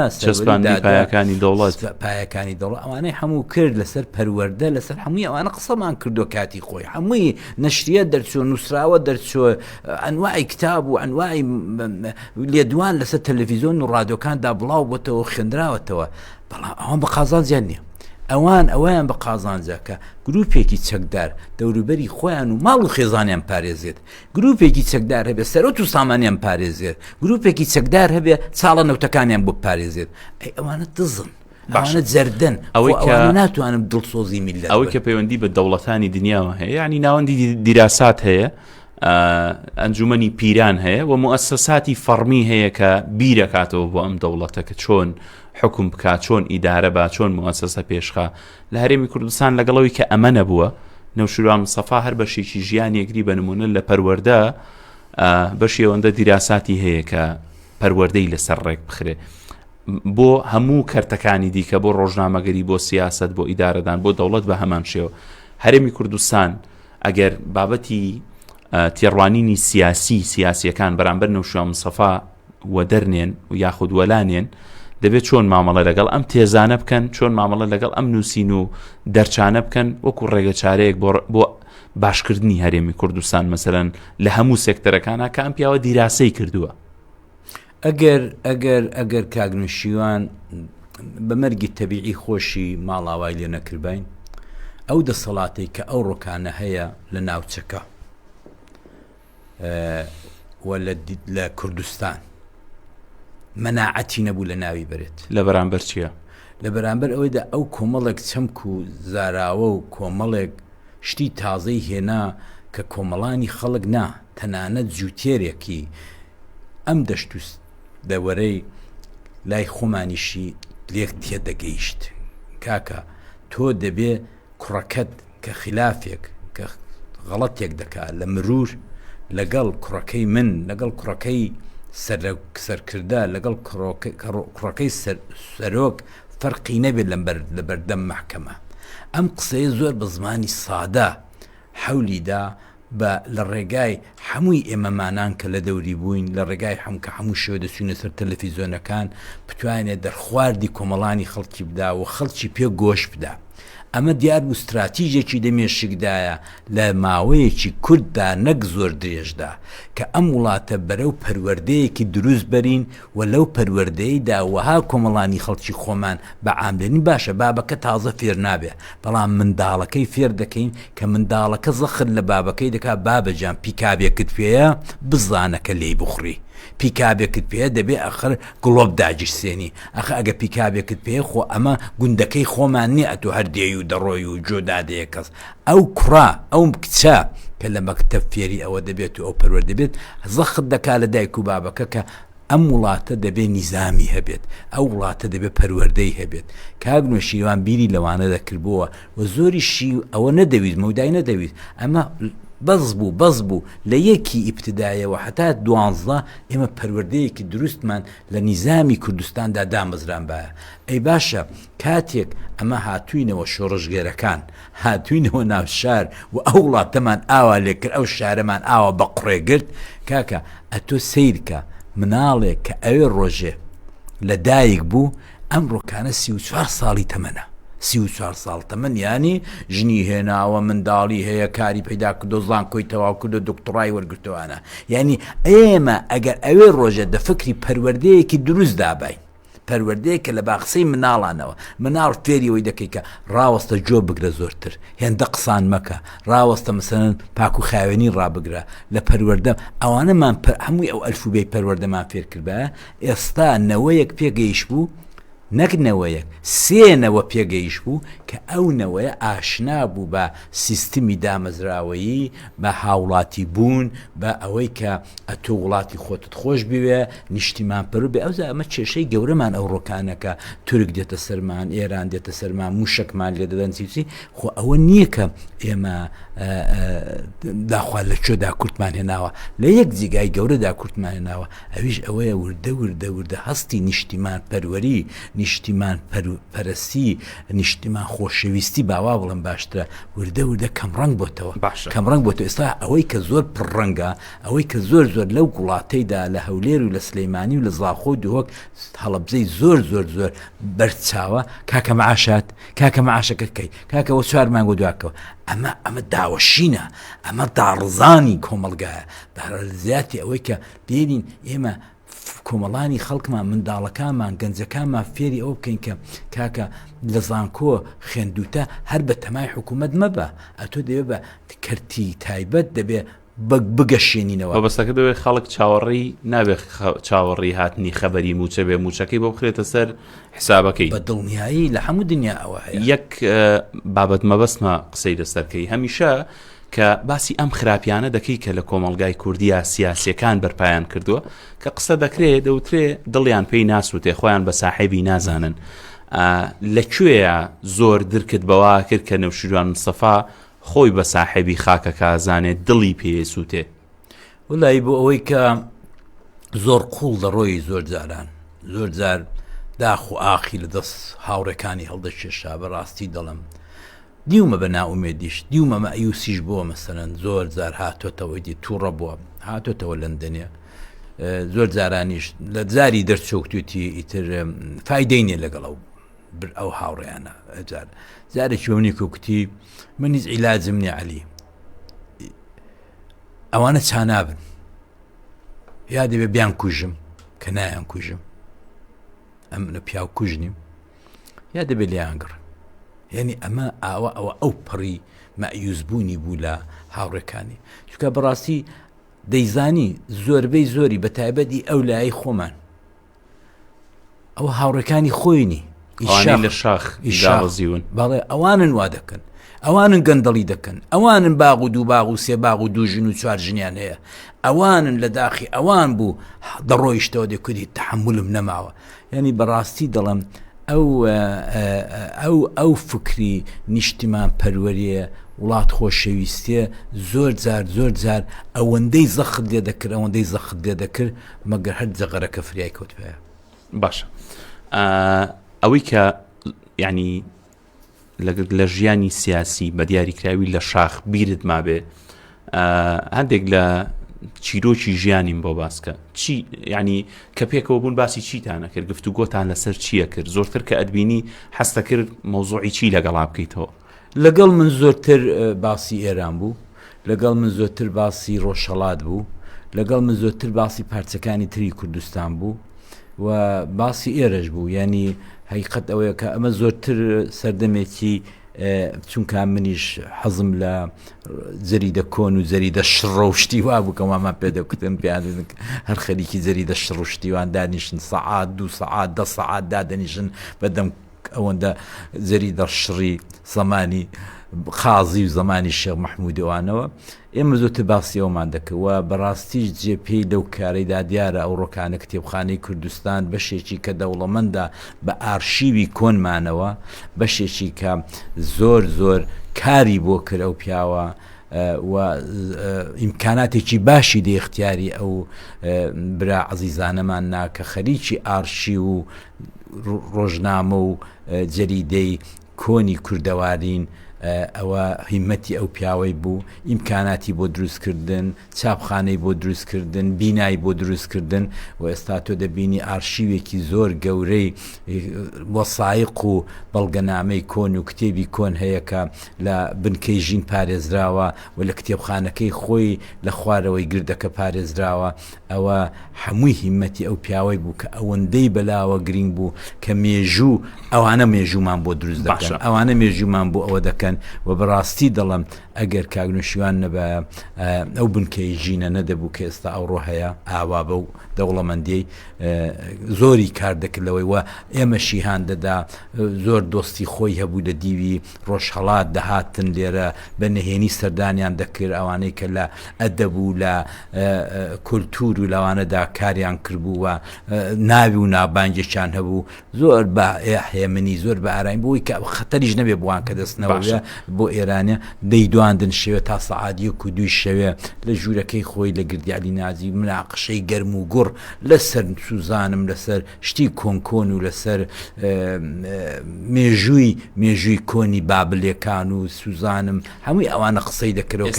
پایەکانی دەوڵەت ئەوانەی هەموو کرد لەسەر پەروەردە لەسەر هەمووی ئەوانە قسەمان کردو کاتی خۆی هەمووی نەشریە دەرچوە نووسراوە دەرچوە ئەنواعی کتاب و ئەنواعی لێدوان لەسەر تەلەڤیزۆن و ڕادیۆکاندا بڵاو بۆتەوە خوێندراوەتەوە بەڵام ئەوان بە قازانجیان نییە ئەویان بە قازانجاکە گروپێکی چەکدار دەوروبەری خۆیان و ماڵ و خێزانیان پارێزێت گروپێکی چەکدار هەبێ سەرۆت و سامانیان پارێزێت گروپێکی چەکدار هەبێ چاڵە نەوتەکانیان بۆ پارێزێت ئەوانە دزن ئەوانە جەردن ئەوەی ناتوانم دڵسۆزی میلەت ئەوەی کە پەیوەندی بە دەوڵەتانی دنیاوە هەیە یعنی ناوەندی دیراسات هەیە ئەنجومەنی پیران هەیە و مؤسساتی فەرمی هەیە کە بیرەکاتەوە بۆ ئەم دەوڵەتە کە چۆن حکم بکات چۆن ئیدارە بە چۆن موەسسە پێشخا لە هەرێمی کوردستان لەگەڵەوەی کە ئەمە نەبووە نەوشیروان مستەفا هەر بەشێکی ژیانێکری بە نمونە لە پەروەردە بەشی ئەوەندە دیراساتی هەیە کە پەروەردەی لەسەر ڕێک بخرێ بۆ هەموو کەرتەکانی دیکە بۆ ڕۆژنامەگەری بۆ سیاست بۆ ئیدارەدان بۆ دەوڵەت بە هەمان شێوە هەرێمی کوردستان ئەگەر بابەتی تێڕوانینی سیاسیەکان بەرامبەر نەوشیروان مستەفا وە دەرنێن و یاخود وەلانێن دەبێت چۆن مامەڵە لەگەڵ ئەم تێزانە بکەن چۆن مامەڵە لەگەڵ ئەم نووسین و دەرچانە بکەن وەکو ڕێگە چارەیەک بۆ باشکردنی هەرێمی کوردستان مەسەرەن لە هەموو سێکتەرەکانە کە ئەم پیاوە دیراسەی کردووە. ئەگەر کاگنوشیوان بە مەرگی تەبیعی خۆشی ماڵاوای لێ نەکردبین ئەو دەسەڵاتی کە ئەو ڕۆکانە هەیە لە ناوچەکە لە کوردستان مەناعەتی نەبوو لە ناوی بێت لە بەرامبەر چییە؟ لە بەرامبەر ئەوەیدا ئەو کۆمەڵێک چەمک و زاراوە و کۆمەڵێک شتی تازەی هێنا کە کۆمەڵانی خەڵک نا تەنانەت جووتێرێکی ئەم دەشت دەوەرەی لای خۆمانیشی لێک تێدەگەیشت کاکە تۆ دەبێ کوڕەکەت کە خلافێک کە غەڵەتێک دەکات لە مرور لەگەڵ کوڕەکەی من لەگەڵ کوڕەکەی سەرکردە لەگەڵ کوڕەکەی سەرۆک فەرقی نەبێت لە بەردەم محکەمە. ئەم قسەیە زۆر بە زمانی سادە حەولیدا بە لە ڕێگای هەمووی ئێمەمانان کە لە دەوری بووین لە ڕێگای کە هەموو شێوە دەچوونە سەر تەلەڤیزۆنەکان بتوانێت دەرخواردی کۆمەڵانی خەڵکی بدا و خەڵکی پێ گۆش بدا. ئەمە دیار بوو استراتیژێکی دەمێشکدایە لە ماوەیەکی کورددا نەک زۆر درێژدا کە ئەم وڵاتە بەرەو پەروەردەیەکی دروست بەرین و لەو پەروەردەیەدا وەها کۆمەڵانی خەڵکی خۆمان بە عاملێنی باشە بابەکە تازە فێر نابێ بەڵام منداڵەکەی فێر دەکەین کە منداڵەکە زەخر لە بابەکەی دەکات بابەجان پیکابێکت پێەیە بزانەکە لێی بخوڕی پیکابێکت پێ دەبێ ئەخر گڵۆب داگیرسێنی ئەخە ئەگە پیکابێکت پێ خۆ ئەمە گوندەکەی خۆمان نییە ئەتو هەردێی و دەڕۆی و جۆدادەیە کەس ئەو کوڕا ئەو کچە کە لە مەکتەب فێری ئەوە دەبێت و ئەو پەروەر دەبێت زەخت دەکا لە دایک و بابەکە کە ئەم وڵاتە دەبێت نیزامی هەبێت ئەو وڵاتە دەبێت پەروەردەی هەبێت کاگنۆشیوان بیری لەوانە دەکردبووە و زۆریشی ئەوە نەدەویست مەودای نەدەویست ئەمە بەز بوو لە یەکی ئیبتدایەوە حتا 12 ئێمە پەروەردەیەکی دروستمان لە نیزامی کوردستاندا دامەزران بایە. ئەی باشە کاتێک ئەمە هاتووینەوە شۆڕژگەرەکان هاتووینەوە ناو شار و ئەو وڵاتەمان ئاوا لێکرد ئەو شارەمان ئاوا بە قوڕێگرت کاکە ئەتۆ سیرکە مناڵێک کە ئەوێ ڕۆژێ لە دایک بوو ئەم ڕۆکانە 34 ساڵی تەمەنە 34 ساڵ تەمەن ینی ژنی هێناوە منداڵی هەیە کاری پەیدا کردو زان کۆی تەواو کردو دکتۆرای وەرگرتووانە یعنی ئێمە ئەگەر ئەوێ ڕۆژە دەفکری پەروەردەیەکی دروست دابین پەروەردەیە کە لە باخسەی مناڵانەوە مناڵ فێریەوەی دەکەی کە ڕاوەستە جۆ بگرە زۆرتر هێندە قسان مەکە ڕاوەستە مەسەلەن پاک و خاوێنی ڕابگرە لە پەروەردە ئەوانەمان هەمووی ئەو ئەلفوبەی پەروەردەمان فێر کردبە ئێستا نەوەیەک پێگەیشت بوو نەک نەوەیەک سێنەوە پێگەیشت بوو کە ئەو نەوەیە ئاشنا بوو بە سیستمی دامەزراوەیی بە هاوڵاتی بوون بە ئەوەی کە ئەتۆ وڵاتی خۆتت خۆش بوێ نیشتیمان پەرو بێ ئەوزە ئەمە کێشەی گەورەمان ئەو ڕۆکانەکە تورک دێتە سەرمان ئێران دێتە سەرمان موشکمان لێ دەدەن چیچی خۆ ئەوە نییە کە ئێمە داخوا لە چۆدا کورتمان هێناوە لە یەک جیگای گەورەدا کورتمان هێناوە ئەویش ئەوەیە وردە هەستی نیشتیمان پەروەری نیشتیمان پەرستی نیشتیمان خۆشەویستی باوا بڵم باشترە وردە کەمڕەنگ بۆتەوە کەمڕەنگ بۆتەوە ئێستا ئەوەی کە زۆر پڕڕەنگە ئەوەی کە زۆر لەو وڵاتەیدا لە هەولێر و لە سلەیمانی و لە زاخۆ و دوهۆک هەڵەبجەی زۆر بەرچاوە کاکە مەعاشەکە کەی کاکەوە 4 مانگۆ دواکەوە ئەمە داوەشینە ئەمە داڕزانی کۆمەلگایە داڕزیاتی ئەوەی کە بێنین ئێمە کۆمەڵانی خەڵکمان منداڵەکانمان گەنجەکانمان فێری ئەو بکەین کە کاکە لە زانکۆ خوێندوتە هەر بە تەمای حکوومەت مەبە ئەتۆ دەبێت بە کەرتی تایبەت دەبێت بگەشێنینەوە بەستەکە دەوێت خەڵک چاوەڕی نابێت چاوەڕی هاتنی خەبەری موچە بێ موچەکەی بۆ بخرێتە سەر حسابەکەی بە دڵنیایی لە هەموو دنیا ئەوە هەیە. یەک بابەت مەبەستمە قسەی لەسەرکەی هەمیشە کە باسی ئەم خراپیانە دەکەی کە لە کۆمەڵگای کوردیە سیاسیەکان بەرپایان کردووە کە قسە دەکرێت دەوترێ دڵیان پێی ناسووتێ خۆیان بە ساحێبی نازانن لەکوێیە زۆر درکت بەوا کرد کە نەوشیروان مستەفا خۆی بە ساحێبی خاکەکە زانێت دڵی پێ سووتێ وڵی بۆ ئەوەی کە زۆر قوڵ دەڕۆی زۆر جاران زۆر جار داخ و ئاخی لە دەست هاوڕێکانی هەڵدەکێشا بەڕاستی دەڵم دیومە بە ناومێدیش دیومە مەیوسیش بووە مەسەرەن زۆر جار هاتۆتەوەی دی تووڕە بووە هاتۆتەوە لەندەنێ زۆر جارانیش لە جاری دەرچۆکتوتی ئیتر فایدەی نیە لەگەڵەوە ئەو هاوڕێیانە جارێکی بەمنی کوکتی من هیچ عیلاجم نیە عەلی ئەوانە چانابن یا دەبێ بیان کوژم کە نایان کوژم ئەم لە پیاو کوژنیم یا دەبێت لیانگڕ یعنی ئەمە ئەو پڕی مەیوزبوونی بوو لە هاوڕێکانی چونکە بەڕاستی دەیزانی زۆربەی زۆری بە تایبەتی ئەو لای خۆمان ئەو هاوڕێکانی خۆینی لە شاخ ئیژاوەزیون بەڵێ ئەوانن وا دەکەن ئەوانن گەندەڵی دەکەن ئەوانن باغ و دوو باغ و سێ باغ و دوو ژن و چوار ژنیان هەیە ئەوانن لە داخی ئەوان بوو دەڕۆیشتەوە دەکوتی تحملم نەماوە یعنی بەڕاستی دەڵم ئەو فکری نیشتیمان پەروەریە وڵات خۆشەویستیە زۆر جار ئەوەندەی زەخت لێ دەکرد ئەوەندەی زەخت لێ دەکرد مەگەر هەر جەغەرەکە فریای کەوت پێیە باشە ئەوەی کە یعنی لە ژیانی سیاسی بە دیاریکراوی لە شاخ بیرت مابێ هەندێک لە چیرۆکی ژیانیم بۆ باسکە چی یعنی کە پێکەوە بوون باسی چیتانە کرد گفتوگۆتان لەسەر چییە کرد زۆرتر کە ئەدبینی هەستە کرد مەوزوعی چی لەگەڵا بکەیتەوە لەگەڵ من زۆرتر باسی ئێران بوو لەگەڵ من زۆرتر باسی ڕۆژهەڵات بوو لەگەڵ من زۆرتر باسی پارچەکانی تری کوردستان بوو و باسی ئێرەش بوو یعنی حقیقەت ئەوەیە کە ئەمە زۆرتر سەردەمێکی چونکە منیش حەزم لە جەریدە کۆن و جەریدە شڕە و شتیوا بوو کە مامان پێ دەکوتم پێیان هەر خەریکی جەریدە شڕ و شتیوان دانیشن سەعات 2 سەعات 10 سەعات دادەنیشن بەدەم ئەوەندە جەریدە شڕی زەمانی خازی و زەمانی شێخ مەحموودیوانەوە ئێمە زۆرتر باسی ئەومان دەکەوە بەڕاستیش جێپێی لەو کارەیدا دیارە ئەو ڕۆکانە کتێبخانەی کوردستان بەشێکی کە دەوڵەمەندە بە ئارشیوی کۆنمانەوە بەشێکی کە زۆر کاری بۆ کرد ئەو پیاوە و ئیمکاناتێکی باشی دێ اختیاری ئەو برا عەزیزانەمان ناکە خەریکی ئارشی و ڕۆژنامە و جەریدەی کۆنی کوردەوارین ئەوە هیمەتی ئەو پیاوەی بوو ئیمکاناتی بۆ دروستکردن چاپخانەی بۆ دروستکردن بینایی بۆ دروستکردن و ئێستا تۆ دەبینی ئارشیوێکی زۆر گەورەی وەسایق و بەڵگەنامەی کۆن و کتێبی کۆن هەیە کە لە بنکەی ژین پارێزراوە و لە کتێبخانەکەی خۆی لە خوارەوەی گردەکە پارێزراوە ئەوە هەمووی هیمەتی ئەو پیاوەی بوو کە ئەوەندەی بەلاوە گرنگ بوو کە مێژوو ئەوانە مێژومان بۆ دروست دەکەن ئەوانە مێژومان بۆ ئەوە دەکەن و بەڕاستی دەڵم ئەگەر کاگنوشیوان نەبە ئەو بنکەی ژینە نەدەبوو کە ئێستا ئەوڕۆ هەیە ئاوا بە و دەوڵەمەندی زۆری کار دەکردەوەی و ئێمەشی هاان دەدا زۆر دۆستی خۆی هەبوو لە دیوی ڕۆژهەڵات دەهاتن لێرە بە نهێنی سەردانیان دەکرد ئەوانەی کە لە ئەدەبوو لە کولتور و لەوانەدا کاریان کردبوو و ناوی و نابانگێکیان هەبوو زۆر بە هێمنی زۆر بە ئاراین بۆی کە خەتەریش نەبێ بوان کە دەستنەوە بۆ ئێرانە دەیدواندن شەوێ تا سەعات 1 و 2 شەوێ لە ژوورەکەی خۆی لە گردیالی نازی مناقشەی گەرم و گوڕ لەسەر سوزانم لەسەر شتی کۆنکۆن و لەسەر مێژووی کۆنی بابلێکان و سوزانم هەمووی ئەوانە قسەی دەکرەوە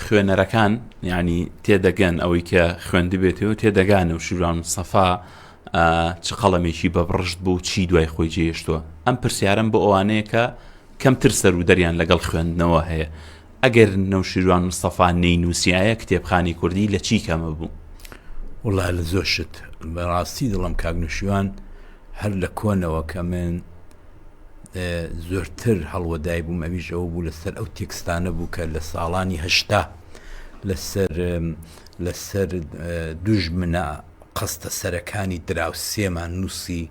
خوێنەرەکان یعنی تێدەگەن ئەوەی کە خوێندی بێتەوە تێدەگانە و شیروان مستەفا چ قەڵەمێکی بەبڕشت بوو چی دوای خۆی جێهێشتووە ئەم پرسیارم بۆ ئەوانەیە کە کەمتر سەر و دەریان لەگەڵ خوێندنەوە هەیە ئەگەر نەوشیروان مستەفا نەینووسایە کتێبخانی کوردی لە چی کەمە بوو وڵای لە زۆر شت بەڕاستی دڵم کاگنوشیوان هەر لە کۆنەوە کە من زۆرتر هەڵوەدای بووم ئەویش ئەوە بوو لەسەر ئەو تێکستانە بوو کە لە ساڵانی هەشتا لەسەر دوژمنە قەستە سەرەکانی دراوسێمان نووسی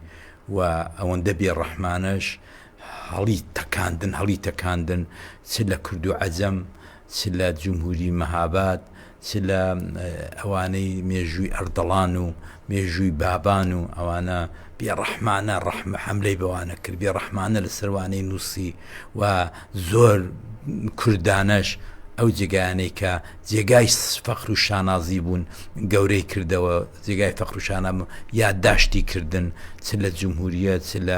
و ئەوەندە بێڕەحمانەش هەڵی تەکاندن چ لە کورد و عەجەم چ لە جمهوری مەهاباد چ لە ئەوانەی مێژووی ئەردەڵان و مێژووی بابان و ئەوانە بێڕەحمانە حەملەی بەوانە کرد بێڕەحمانە لە سەروانەی نووسی و زۆر کوردانەش ئەو جێگایانەی کە جێگای فەخر و شانازی بوون گەورەی کردەوە جێگای فەخر و شانە یادداشتی کردن چ لە جمهوریەت چ لە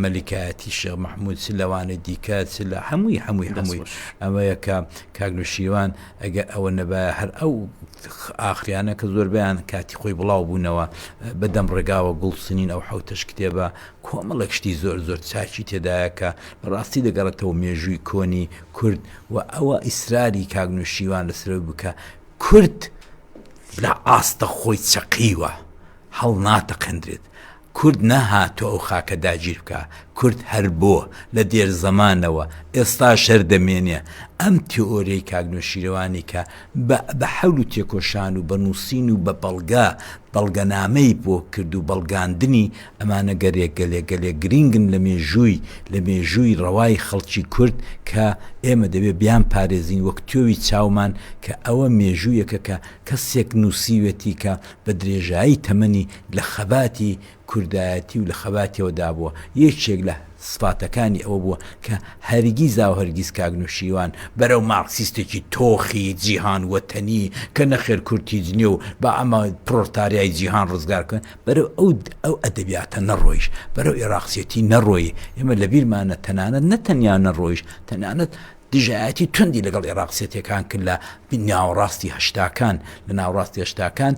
مەلیکایەتی شێخ مەحموود چ لەوانە دیکە چ لە هەمووی ئەوەیە کە کاگنوشیروان ئەگە ئەوە نەبایە هەر ئەو ئاخریانە کە زۆربیان کاتی خۆی بڵاو بوونەوە بەدەم ڕێگاوە گوڵسنین ئەو حوتەش کتێبە کۆمەڵێک شتی زۆر زۆر چاچی تێدایە کە ڕاستی دەگەڕێتەوە مێژووی کۆنی کورد و ئەوە ئیسراری کاگنوشیروان لەسەر بکە کورد لە ئاستە خۆی چەقیوە هەڵ ناتەقەندرێت کورد نەهاتۆ ئەو خاکە داگیر بکە کورد هەر بۆ لە دێر زەمانەوە ئێستا شەر دەمێنێ ئەم تیۆرەی کاگنۆشیرەوانی کە بە حەول و تێکۆشان و بە نووسین و بە بەڵگەنامەی بۆ کرد و بەڵگاندنی ئەمانە گەلێ گرنگن لە مێژووی ڕەوای خەڵکی کورد کە ئێمە دەبێت بیان پارێزین وەک تۆوی چاومان کە ئەوە مێژوویەکە کە کەسێک نووسیوێتی کە بە درێژایی تەمەنی لە خەباتی کوردایەتی و لە خەباتیەوەدا بووە یەکێک لە سفاتەکانی ئەوە بووە کە هەرگیزا و هەرگیز کاگنۆشیروان بەرەو مارکسیستێکی تۆخی جیهان وەتەنی کە نەخێر کورتیج نییە و بە ئەمە پرۆلتاریای جیهان ڕزگارکەن بەرەو ئەو ئەدەبیاتە نەڕۆیش بەرەو عێراقچێتی نەڕۆی ئێمە لە بیرمانە تەنانەت نەتەنیا نەڕۆیش تەنانەت دژایەتی توندی لەگەڵ عێراقچێتەکان کرد لە ناوەڕاستی هەشتاکان لە ناوەڕاستی هەشتاکان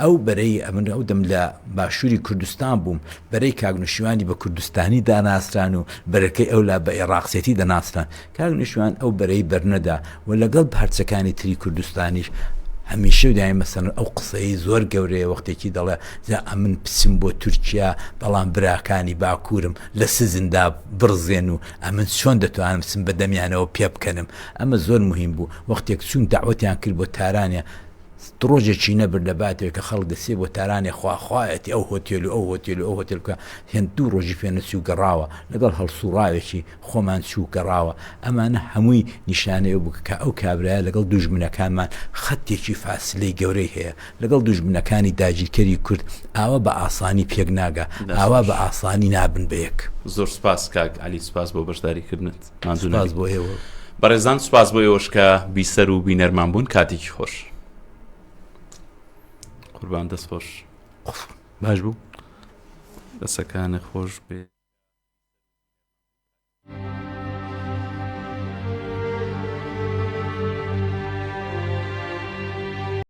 ئەو بەرەی ئەمن ئەو دەم لە باشووری کوردستان بووم بەرەی کاگنۆشیروانی بە کوردستانی داناسران و بەرەکەی ئەو لا بە عێراقچێتی دەناسران کاگنۆشیروان ئەو بەرەی بەرنەدا و لەگەڵ هەرچەکانی تری کوردستانیش هەمیشە دایم مەسەن ئەو قسەی زۆر گەورەیە وەختێکی دەڵێ من پچم بۆ تورکیا بەڵام براکانی باکوورم لە سزندا برزێن و ئەمن چۆن دەتوانم بچم بەدەمیانەوە پێ بکەنم ئەمە زۆر مهم بوو وەختێک چون داوەتیان کرد بۆ تارانە ڕۆژێکی نەبر لە باتێک کە خەڵک دەسێ بۆ تارانی خواخوایەتی ئەو هۆتێل و ئەو هۆتێل و ئەو هۆتێل کە هێن دوو ڕۆژی پێنەچوو گەڕاوە لەگەڵ هەڵسوڕاوێکی خۆمان چوو گەڕاوە ئەمانە هەمووی نیشانەیە بوو کە ئەو کابرایە لەگەڵ دوژمنەکانمان خەتێکی فاسلەی گەورەی هەیە لەگەڵ دوژمنەکانی داگیرکەری کورد ئاوا بە ئاسانی پێک ناگا ئاوا بە ئاسانی نابن بەیەک زۆر سپاس کاک علی سپاس بۆ بەشداریکردنت سپاس بۆ ئێوە بەڕێزان سپاس بۆ ئێوەش کە بیسەر و بینەرمان بوون کاتێکی خۆش قوربان دەست خۆش باش بوو دەسەکانی خۆش بێ